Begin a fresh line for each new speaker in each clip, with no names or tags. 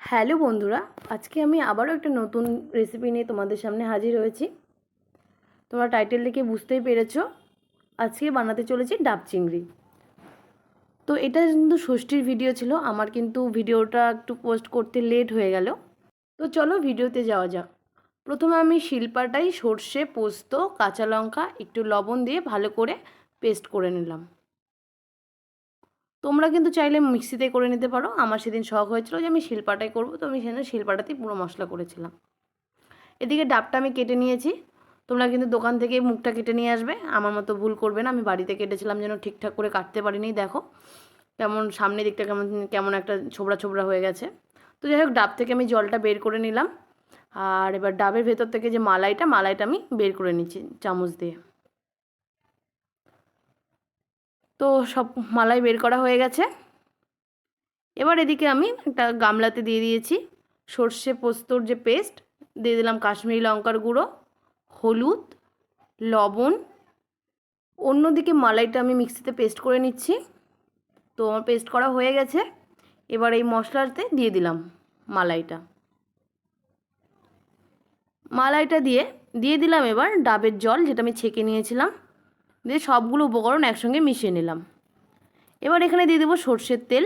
Hello বন্ধুরা, আজকে আমি আবারও একটা নতুন রেসিপি নিয়ে তোমাদের সামনে হাজির হয়েছি। তোমরা টাইটেল দেখে বুঝতেই পেরেছো, আজকে বানাতে চলেছি ডাব চিংড়ি। তো এটা কিন্তু ষষ্ঠীর ভিডিও ছিল, আমার কিন্তু ভিডিওটা একটু পোস্ট করতে লেট হয়ে গেল। তো চলো ভিডিওতে যাওয়া যাক। প্রথমে আমি শিলপাটায় সর্ষে, পোস্ত, কাঁচা লঙ্কা একটু লবণ দিয়ে ভালো করে পেস্ট করে নিলাম। তোমরা কিন্তু চাইলে মিক্সিতে করে নিতে পারো, আমার সেদিন শখ হয়েছিল যে আমি শিলপাটায় করবো, তো আমি সেদিন শিলপাটাতেই পুরো মশলা করেছিলাম। এদিকে ডাবটা আমি কেটে নিয়েছি। তোমরা কিন্তু দোকান থেকে মুখটা কেটে নিয়ে আসবে, আমার মতো ভুল করবে না। আমি বাড়িতে কেটেছিলাম যেন ঠিকঠাক করে কাটতে পারিনি। দেখো কেমন সামনের দিকটা কেমন কেমন একটা ছোবড়া ছোবড়া হয়ে গেছে। তো যাই হোক, ডাব থেকে আমি জলটা বের করে নিলাম। আর এবার ডাবের ভেতর থেকে যে মালাইটা আমি বের করে নিচ্ছি চামচ দিয়ে। তো সব মালাই বের করা হয়ে গেছে। এবার এদিকে আমি একটা গামলাতে দিয়ে দিয়েছি সর্ষে পোস্তর যে পেস্ট, দিয়ে দিলাম কাশ্মীরি লঙ্কার গুঁড়ো, হলুদ, লবণ। অন্যদিকে মালাইটা আমি মিক্সিতে পেস্ট করে নিচ্ছি। তো আমার পেস্ট করা হয়ে গেছে। এবার এই মশলাতে দিয়ে দিলাম মালাইটা। মালাইটা দিয়ে দিলাম এবার ডাবের জল, যেটা আমি ছেঁকে নিয়েছিলাম। দিয়ে সবগুলো উপকরণ একসঙ্গে মিশিয়ে নিলাম। এবার এখানে দিয়ে দেবো সর্ষের তেল,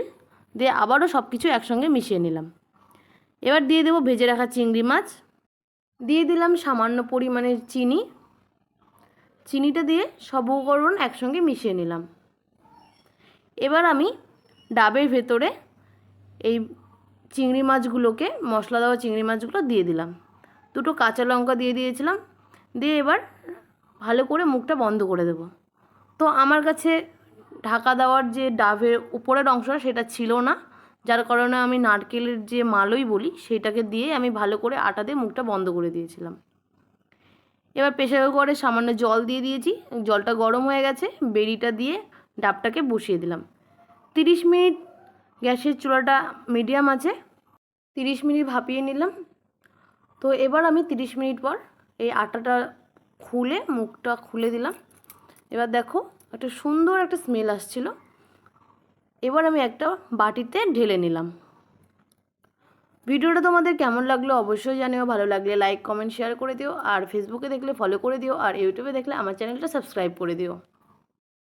দিয়ে আবারও সব কিছু একসঙ্গে মিশিয়ে নিলাম। এবার দিয়ে দেবো ভেজে রাখা চিংড়ি মাছ, দিয়ে দিলাম সামান্য পরিমাণের চিনি। চিনিটা দিয়ে সব উপকরণ একসঙ্গে মিশিয়ে নিলাম। এবার আমি ডাবের ভেতরে এই চিংড়ি মাছগুলোকে, মশলা দেওয়া চিংড়ি মাছগুলো দিয়ে দিলাম। দুটো কাঁচা লঙ্কা দিয়ে দিয়েছিলাম। দিয়ে এবার ভালো করে মুখটা বন্ধ করে দেব। তো আমার কাছে ঢাকা দেওয়ার যে ডাবের উপরের অংশটা সেটা ছিল না, যার কারণে আমি নারকেলের যে মালই বলি সেটাকে দিয়ে আমি ভালো করে আটা দিয়ে মুখটা বন্ধ করে দিয়েছিলাম। এবার প্রেসার কুকারে সামান্য জল দিয়ে দিয়েছি, জলটা গরম হয়ে গেছে। বেরিটা দিয়ে ডাবটাকে বসিয়ে দিলাম। 30 মিনিট গ্যাসের চুলাটা মিডিয়াম আছে, 30 মিনিট ভাপিয়ে নিলাম। তো এবার আমি 30 মিনিট পর এই আটাটা খুলে মুখটা খুলে দিলাম। এবার দেখো একটা সুন্দর একটা স্মেল আসছিল। এবার আমি একটা বাটিতে ঢেলে নিলাম। ভিডিওটা তোমাদের কেমন লাগলো অবশ্যই জানিও। ভালো লাগলে লাইক, কমেন্ট, শেয়ার করে দিও। আর ফেসবুকে দেখলে ফলো করে দিও। আর ইউটিউবে দেখলে আমার চ্যানেলটা সাবস্ক্রাইব করে দিও।